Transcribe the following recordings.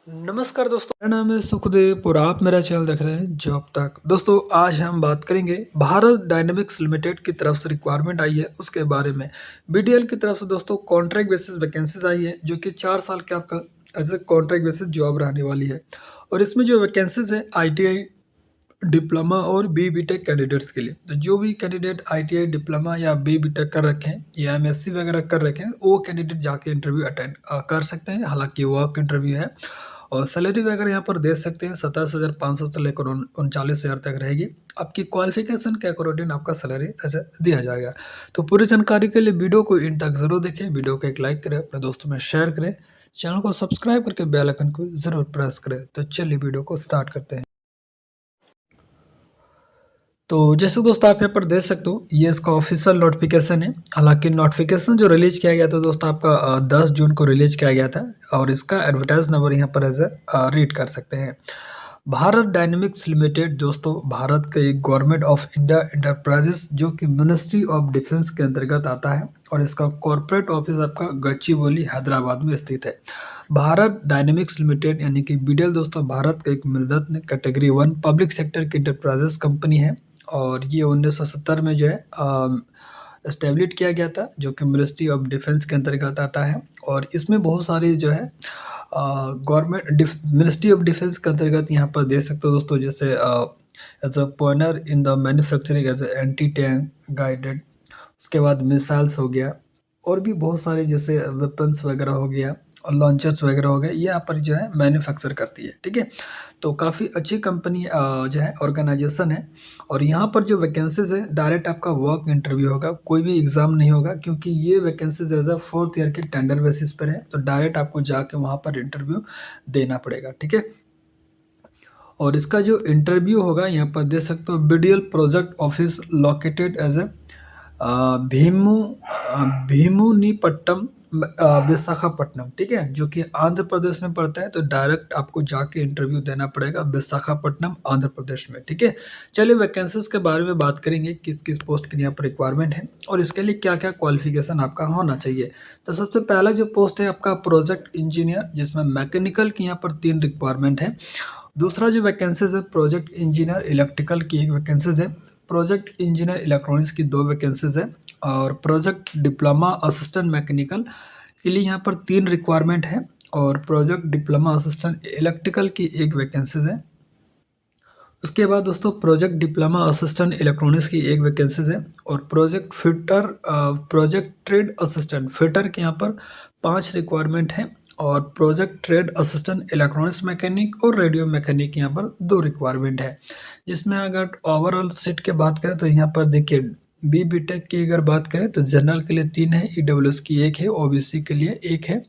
नमस्कार दोस्तों, मेरा नाम है सुखदेव और आप मेरा चैनल देख रहे हैं जॉब तक। दोस्तों आज हम बात करेंगे भारत डायनेमिक्स लिमिटेड की तरफ से रिक्वायरमेंट आई है उसके बारे में। बीडीएल की तरफ से दोस्तों कॉन्ट्रैक्ट बेसिस वैकेंसीज आई है जो कि 4 साल के आपका as a contract basis job रहने वाली है। और इसमें जो वैकेंसीज है आईटीआई डिप्लोमा और बीटेक कैंडिडेट्स के लिए। तो जो भी कैंडिडेट आईटीआई डिप्लोमा या बीटेक कर रखे हैं या एमएससी वगैरह कर रखे हैं वो कैंडिडेट जाके इंटरव्यू अटेंड कर सकते हैं। हालांकि वर्क इंटरव्यू है और सैलरी वगैरह यहाँ पर दे सकते हैं 27,500 से लेकर 39,000 तक रहेगी। आपकी क्वालिफिकेशन के अकॉर्डिंग आपका सैलरी ऐसे दिया जाएगा। तो पूरी जानकारी के लिए वीडियो को इन तक जरूर देखें, वीडियो को एक लाइक करें, अपने दोस्तों में शेयर करें, चैनल को सब्सक्राइब करके बेल आइकन को जरूर प्रेस करें। तो चलिए वीडियो को स्टार्ट करते हैं। तो जैसे दोस्तों आप यहाँ पर देख सकते हो ये इसका ऑफिशियल नोटिफिकेशन है। हालांकि नोटिफिकेशन जो रिलीज किया गया था दोस्तों आपका 10 जून को रिलीज किया गया था और इसका एडवर्टाइज नंबर यहाँ पर ऐसे रीड कर सकते हैं। भारत डायनेमिक्स लिमिटेड दोस्तों भारत के एक गवर्नमेंट ऑफ इंडिया इंटरप्राइजेस जो कि मिनिस्ट्री ऑफ डिफेंस के अंतर्गत आता है और इसका कॉर्पोरेट ऑफिस आपका गच्चीबोली हैदराबाद में स्थित है। भारत डायनेमिक्स लिमिटेड यानी कि बीडीएल दोस्तों भारत का एक मिलरत्न कैटेगरी 1 पब्लिक सेक्टर की इंटरप्राइजेस कंपनी है और ये 1970 में जो है एस्टेब्लिश किया गया था जो कि मिनिस्ट्री ऑफ डिफेंस के अंतर्गत आता है। और इसमें बहुत सारी जो है गवर्नमेंट मिनिस्ट्री ऑफ डिफेंस के अंतर्गत यहाँ पर देख सकते हो दोस्तों, जैसे as a pioneer in the manufacturing as anti tank guided, उसके बाद मिसाइल्स हो गया और भी बहुत सारे जैसे वेपन्स वगैरह हो गया और लॉन्चर्स वगैरह हो गए, ये यहाँ पर जो है मैन्युफैक्चर करती है। ठीक है, तो काफ़ी अच्छी कंपनी जो है ऑर्गेनाइजेशन है। और यहाँ पर जो वैकेंसीज है डायरेक्ट आपका वर्क इंटरव्यू होगा, कोई भी एग्ज़ाम नहीं होगा क्योंकि ये vacancies as a 4th year के टेंडर बेसिस पर है। तो डायरेक्ट आपको जाके वहाँ पर इंटरव्यू देना पड़ेगा। ठीक है, और इसका जो इंटरव्यू होगा यहाँ पर देख सकते हो BDL project office located as a Bheemu Bheemunipatnam Visakhapatnam. ठीक है, जो कि आंध्र प्रदेश में पड़ता है। तो डायरेक्ट आपको जाके इंटरव्यू देना पड़ेगा विशाखापट्टनम आंध्र प्रदेश में। ठीक है, चलिए वैकेंसीज के बारे में बात करेंगे, किस किस पोस्ट के लिए यहाँ पर रिक्वायरमेंट है और इसके लिए क्या क्या क्वालिफिकेशन आपका होना चाहिए। तो सबसे पहला जो पोस्ट है आपका प्रोजेक्ट इंजीनियर, जिसमें मैकेनिकल की यहाँ पर 3 रिक्वायरमेंट है। दूसरा जो वैकेंसीज है प्रोजेक्ट इंजीनियर इलेक्ट्रिकल की 1 वैकेंसीज है, प्रोजेक्ट इंजीनियर इलेक्ट्रॉनिक्स की 2 वैकेंसीज है और प्रोजेक्ट डिप्लोमा असिस्टेंट मैकेनिकल के लिए यहाँ पर 3 रिक्वायरमेंट है और प्रोजेक्ट डिप्लोमा असिस्टेंट इलेक्ट्रिकल की 1 वैकेंसीज है। उसके बाद दोस्तों प्रोजेक्ट डिप्लोमा असिस्टेंट इलेक्ट्रॉनिक्स की 1 वैकेंसीज है और प्रोजेक्ट ट्रेड असिस्टेंट फिटर के यहाँ पर 5 रिक्वायरमेंट है और project trade assistant electronics mechanic और रेडियो मैकेनिक यहाँ पर 2 रिक्वायरमेंट है। जिसमें अगर ओवरऑल सीट की बात करें तो यहाँ पर देखिए बीटेक की अगर बात करें तो जनरल के लिए 3 है, ईडब्ल्यूएस की 1 है, ओबीसी के लिए 1 है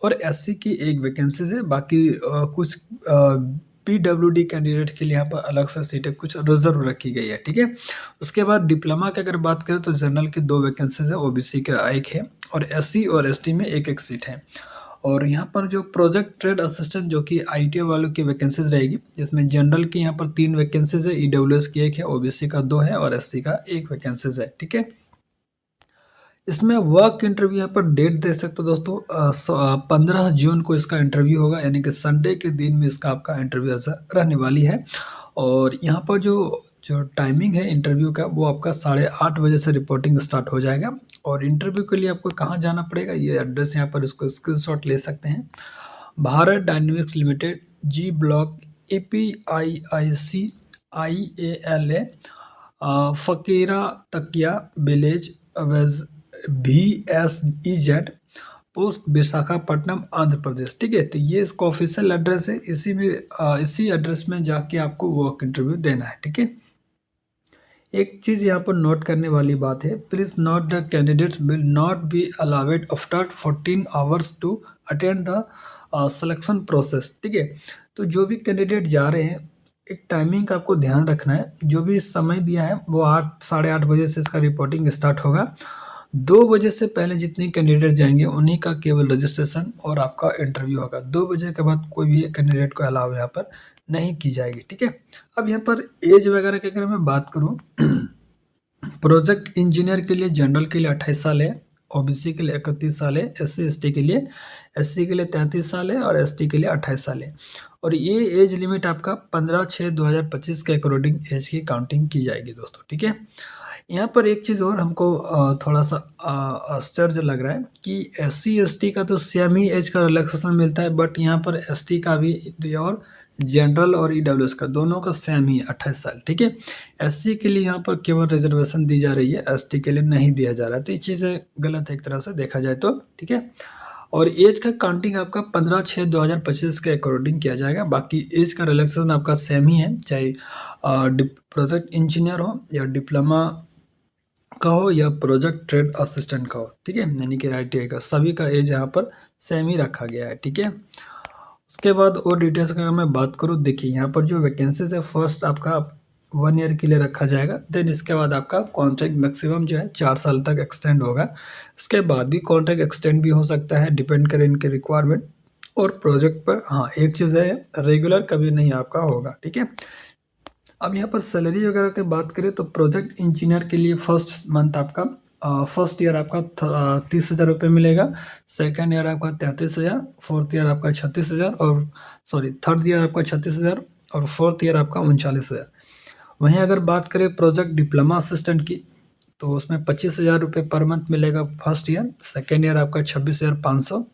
और एससी की 1 वैकेंसीज है। बाकी कुछ पीडब्ल्यूडी कैंडिडेट के लिए यहाँ पर अलग से सीटें कुछ रिजर्व रखी गई है। ठीक है, उसके बाद डिप्लोमा की अगर बात करें तो जनरल की 2 वैकेंसीज है, ओबीसी का 1 है और एससी और एसटी में 1-1 सीट है। और यहाँ पर जो प्रोजेक्ट ट्रेड असिस्टेंट जो कि आईटीआई वालों की वैकेंसीज रहेगी, जिसमें जनरल की यहाँ पर 3 वैकेंसीज है, ईडब्ल्यूएस की 1 है, ओबीसी का 2 है और एससी का 1 वैकेंसीज है। ठीक है, इसमें वर्क इंटरव्यू यहाँ पर डेट दे सकते हो दोस्तों 15 जून को इसका इंटरव्यू होगा, यानी कि संडे के दिन में इसका आपका इंटरव्यू ऐसा रहने वाली है। और यहाँ पर जो जो टाइमिंग है इंटरव्यू का वो आपका 8:30 बजे से रिपोर्टिंग स्टार्ट हो जाएगा। और इंटरव्यू के लिए आपको कहाँ जाना पड़ेगा, ये एड्रेस यहाँ पर इसको स्क्रीनशॉट ले सकते हैं। Bharat dynamics limited, G block, APIIC IALA, Fakira Takiya village, VSEZ, post Visakhapatnam Andhra Pradesh. ठीक है, तो ये इसका ऑफिशियल एड्रेस है, इसी एड्रेस में जाके आपको वर्क इंटरव्यू देना है। ठीक है, एक चीज़ यहाँ पर नोट करने वाली बात है, please note the candidates will not be allowed after 14 hours to attend the selection process. ठीक है, तो जो भी कैंडिडेट जा रहे हैं एक टाइमिंग का आपको ध्यान रखना है। जो भी समय दिया है वो 8 साढ़े 8 बजे से इसका रिपोर्टिंग स्टार्ट होगा। 2 बजे से पहले जितने कैंडिडेट जाएंगे उन्हीं का केवल रजिस्ट्रेशन और आपका इंटरव्यू होगा। 2 बजे के बाद कोई भी कैंडिडेट को अलाउ यहाँ पर नहीं की जाएगी। ठीक है, अब यहाँ पर एज वगैरह की अगर मैं बात करूँ प्रोजेक्ट इंजीनियर के लिए जनरल के लिए 28 साल है, ओबीसी के लिए 31 साल है, SC/ST के लिए, SC के लिए 33 साल है और ST के लिए 28 साल है। और ये एज लिमिट आपका 15/6/2025 के अकॉर्डिंग एज की काउंटिंग की जाएगी दोस्तों, ठीक है। यहाँ पर एक चीज़ और हमको थोड़ा सा आश्चर्य लग रहा है कि SC/ST का तो सेम ही एज का रिलैक्सेशन मिलता है, बट यहाँ पर ST का भी और जनरल और EWS का दोनों का सेम ही 28 साल, ठीक है। SC के लिए यहाँ पर केवल रिजर्वेशन दी जा रही है, ST के लिए नहीं दिया जा रहा है, तो ये चीज़ें गलत है एक तरह से देखा जाए तो, ठीक है। और एज का काउंटिंग आपका 15/6/2025 के अकॉर्डिंग किया जाएगा। बाकी एज का रिलैक्सेशन आपका सेम ही है, चाहे प्रोजेक्ट इंजीनियर हो या डिप्लोमा का हो या प्रोजेक्ट ट्रेड असिस्टेंट का हो, ठीक है, यानी कि ITI का, सभी का एज यहाँ पर सेम ही रखा गया है, ठीक है। उसके बाद और डिटेल्स का अगर मैं बात करूँ, देखिए यहाँ पर जो वैकेंसीज है, फर्स्ट आपका 1 ईयर के लिए रखा जाएगा, देन इसके बाद आपका कॉन्ट्रैक्ट मैक्सिमम जो है 4 साल तक एक्सटेंड होगा। इसके बाद भी कॉन्ट्रैक्ट एक्सटेंड भी हो सकता है, डिपेंड करे इनके रिक्वायरमेंट और प्रोजेक्ट पर। हाँ, एक चीज़ है, रेगुलर कभी नहीं आपका होगा, ठीक है। अब यहाँ पर सैलरी वगैरह की बात करें तो प्रोजेक्ट इंजीनियर के लिए फर्स्ट ईयर आपका 30,000 रुपये मिलेगा, सेकेंड ईयर आपका 33,000, फोर्थ ईयर आपका 36,000 और थर्ड ईयर आपका 36,000 और फोर्थ ईयर आपका 39,000। वहीं अगर बात करें प्रोजेक्ट डिप्लोमा असिस्टेंट की, तो उसमें 25,000 रुपये पर मंथ मिलेगा फर्स्ट ईयर, सेकेंड ईयर आपका 26,500,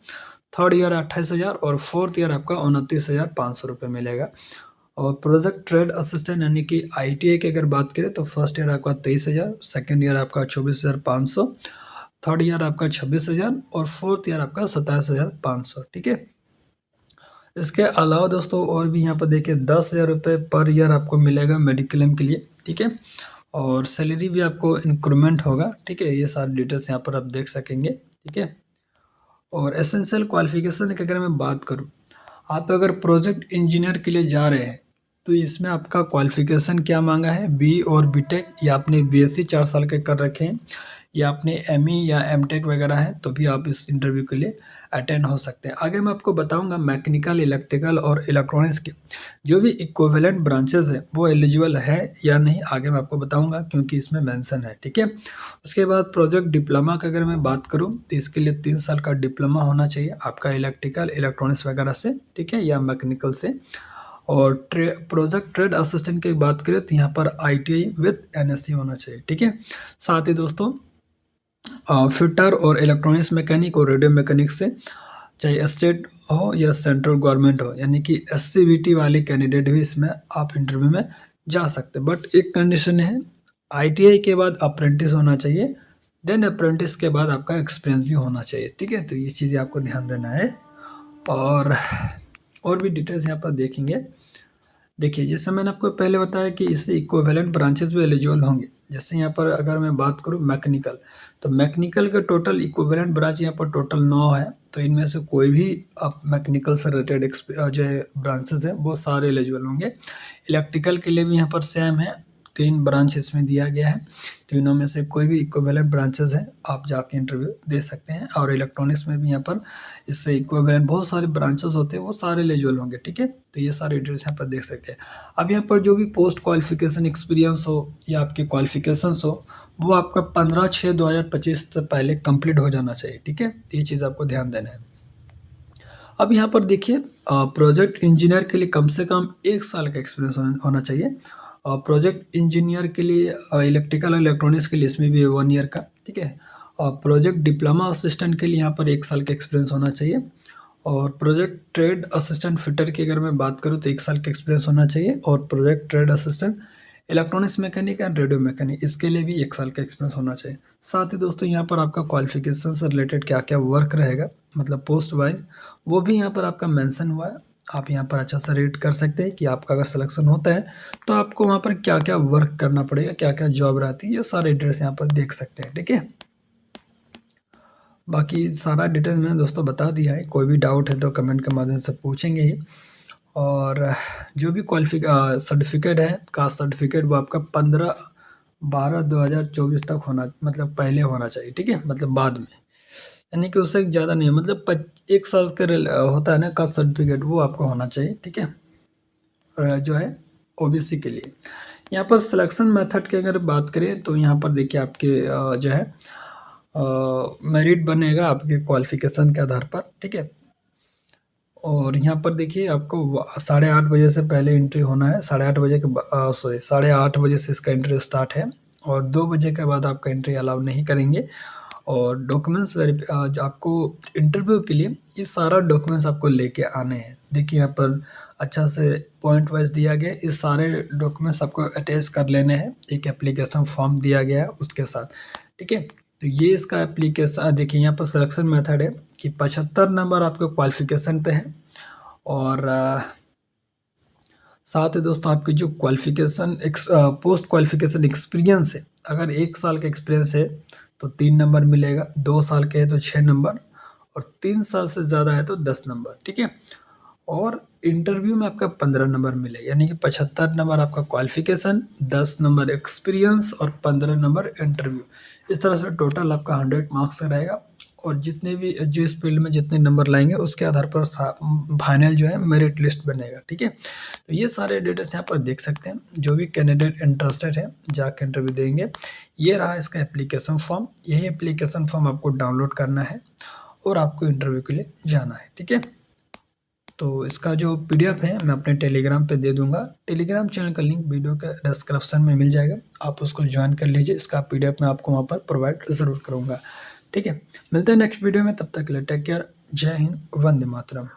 थर्ड ईयर 28,000 और फोर्थ ईयर आपका 29,500 रुपये मिलेगा। और प्रोजेक्ट ट्रेड असिस्टेंट यानी कि ITI की अगर बात करें तो फर्स्ट ईयर आपका 23,000, सेकेंड ईयर आपका 24,500, थर्ड ईयर आपका 26,000 और फोर्थ ईयर आपका 27,500, ठीक है। इसके अलावा दोस्तों और भी यहाँ पर देखिए 10,000 रुपये पर ईयर आपको मिलेगा मेडिक्लेम के लिए, ठीक है। और सैलरी भी आपको इंक्रीमेंट होगा, ठीक है। ये सारी डिटेल्स यहाँ पर आप देख सकेंगे, ठीक है। और एसेंशियल क्वालिफिकेशन की अगर मैं बात करूँ, आप अगर प्रोजेक्ट इंजीनियर के लिए जा रहे हैं तो इसमें आपका क्वालिफिकेशन क्या मांगा है, BE और BTech, या आपने BSc 4 साल के कर रखे हैं, या आपने ME या MTech वगैरह है, तो भी आप इस इंटरव्यू के लिए अटेंड हो सकते हैं। आगे मैं आपको बताऊंगा मैकेनिकल, इलेक्ट्रिकल और इलेक्ट्रॉनिक्स के जो भी इक्विवेलेंट ब्रांचेस है वो एलिजिबल है या नहीं, आगे मैं आपको बताऊंगा क्योंकि इसमें मेंशन है, ठीक है। उसके बाद प्रोजेक्ट डिप्लोमा की अगर मैं बात करूं तो इसके लिए 3 साल का डिप्लोमा होना चाहिए आपका इलेक्ट्रिकल, इलेक्ट्रॉनिक्स वगैरह से, ठीक है, या मैकेनिकल से। और प्रोजेक्ट ट्रेड असिस्टेंट की बात करें तो यहाँ पर ITI विथ NSC होना चाहिए, ठीक है। साथ ही दोस्तों फिटर और इलेक्ट्रॉनिक्स मैकेनिक और रेडियो मैकेनिक से, चाहे स्टेट हो या सेंट्रल गवर्नमेंट हो, यानी कि SCVT वाले कैंडिडेट भी इसमें आप इंटरव्यू में जा सकते हैं। बट एक कंडीशन है, ITI के बाद अप्रेंटिस होना चाहिए, देन अप्रेंटिस के बाद आपका एक्सपीरियंस भी होना चाहिए, ठीक है। तो ये चीज़ें आपको ध्यान देना है। और भी डिटेल्स यहाँ पर देखेंगे। देखिए, जैसे मैंने आपको पहले बताया कि इससे इक्विवेलेंट ब्रांचेस भी एलिजिबल होंगे। जैसे यहाँ पर अगर मैं बात करूँ मैकेनिकल, तो मैकेनिकल के टोटल इक्विवेलेंट ब्रांच यहाँ पर टोटल 9 है, तो इनमें से कोई भी आप मैकेनिकल से रिलेटेड जो ब्रांचेस हैं वो सारे एलिजिबल होंगे। इलेक्ट्रिकल के लिए भी यहाँ पर सेम है, 3 ब्रांच इसमें दिया गया है, तीनों में से कोई भी इक्विवेलेंट ब्रांचेस हैं आप जाके इंटरव्यू दे सकते हैं। और इलेक्ट्रॉनिक्स में भी यहाँ पर इससे इक्विवेलेंट बहुत सारे ब्रांचेस होते हैं, वो सारे एलिजिबल होंगे, ठीक है। तो ये सारे डिटेल्स यहाँ पर देख सकते हैं। अब यहाँ पर जो भी पोस्ट क्वालिफिकेशन एक्सपीरियंस हो या आपके क्वालिफिकेशंस हो, वो आपका 15/6/2025 से पहले कंप्लीट हो जाना चाहिए, ठीक है। ये चीज़ आपको ध्यान देना है। अब यहाँ पर देखिए, प्रोजेक्ट इंजीनियर के लिए कम से कम 1 साल का एक्सपीरियंस होना चाहिए। और प्रोजेक्ट इंजीनियर के लिए इलेक्ट्रिकल और इलेक्ट्रॉनिक्स के लिए इसमें भी 1 ईयर का, ठीक है। और प्रोजेक्ट डिप्लोमा असिस्टेंट के लिए यहाँ पर 1 साल का एक्सपीरियंस होना चाहिए। और प्रोजेक्ट ट्रेड असिस्टेंट फिटर की अगर मैं बात करूँ तो 1 साल का एक्सपीरियंस होना चाहिए। और project trade assistant electronics mechanic and radio mechanic, इसके लिए भी 1 साल का एक्सपीरियंस होना चाहिए। साथ ही दोस्तों यहाँ पर आपका क्वालिफिकेशन से रिलेटेड क्या क्या वर्क रहेगा, मतलब पोस्ट वाइज, वो भी यहाँ पर आपका मेंशन हुआ है। आप यहाँ पर अच्छा सा रेट कर सकते हैं कि आपका अगर सिलेक्शन होता है तो आपको वहाँ पर क्या क्या वर्क करना पड़ेगा, क्या क्या जॉब रहती है, ये सारे डिटेल्स यहाँ पर देख सकते हैं, ठीक है। बाकी सारा डिटेल्स मैंने दोस्तों बता दिया है, कोई भी डाउट है तो कमेंट के माध्यम से पूछेंगे ही। और जो भी सर्टिफिकेट है, कास्ट सर्टिफिकेट, वो आपका 15/12/2024 तक होना, मतलब पहले होना चाहिए, ठीक है, मतलब बाद में, यानी कि उससे ज़्यादा नहीं, मतलब 1 साल का होता है ना कास्ट सर्टिफिकेट, वो आपको होना चाहिए, ठीक है। जो है OBC के लिए। यहाँ पर सिलेक्शन मेथड की अगर बात करें तो यहाँ पर देखिए आपके जो है मेरिट बनेगा आपके क्वालिफ़िकेशन के आधार पर, ठीक है। और यहाँ पर देखिए आपको 8:30 बजे से पहले एंट्री होना है, 8:30 बजे के 8:30 बजे से इसका एंट्री स्टार्ट है और 2 बजे के बाद आपका एंट्री अलाउ नहीं करेंगे। और डॉक्यूमेंट्स जो आपको इंटरव्यू के लिए ये सारा डॉक्यूमेंट्स आपको लेके आने हैं। देखिए यहाँ पर अच्छा से पॉइंट वाइज दिया गया है, ये सारे डॉक्यूमेंट्स आपको अटैच कर लेने हैं, एक एप्लीकेशन फॉर्म दिया गया है उसके साथ, ठीक है। तो ये इसका एप्लीकेशन देखिए यहाँ पर सिलेक्शन मेथड है कि 75 नंबर आपके क्वालिफ़िकेशन पे है और साथ ही दोस्तों आपकी जो क्वालिफ़िकेशन पोस्ट क्वालिफ़िकेशन एक्सपीरियंस है, अगर 1 साल का एक्सपीरियंस है तो 3 नंबर मिलेगा, 2 साल के है तो 6 नंबर और 3 साल से ज़्यादा है तो 10 नंबर, ठीक है। और इंटरव्यू में आपका 15 नंबर मिलेगा, यानी कि 75 नंबर आपका क्वालिफ़िकेशन, 10 नंबर एक्सपीरियंस और 15 नंबर इंटरव्यू। इस तरह से टोटल आपका 100 मार्क्स का रहेगा और जितने भी जिस फील्ड में जितने नंबर लाएंगे उसके आधार पर फाइनल जो है मेरिट लिस्ट बनेगा, ठीक है। तो ये सारे डिटेल्स यहाँ पर देख सकते हैं, जो भी कैंडिडेट इंटरेस्टेड है जाकर इंटरव्यू देंगे। ये रहा इसका एप्लीकेशन फॉर्म, यही एप्लीकेशन फॉर्म आपको डाउनलोड करना है और आपको इंटरव्यू के लिए जाना है, ठीक है। तो इसका जो पीडीएफ है मैं अपने टेलीग्राम पे दे दूंगा, टेलीग्राम चैनल का लिंक वीडियो के डिस्क्रिप्शन में मिल जाएगा, आप उसको ज्वाइन कर लीजिए। इसका पीडीएफ मैं आपको वहाँ पर प्रोवाइड ज़रूर करूँगा, ठीक है। मिलते हैं नेक्स्ट वीडियो में, तब तक के लिए टेक केयर, जय हिंद, वंदे मातरम।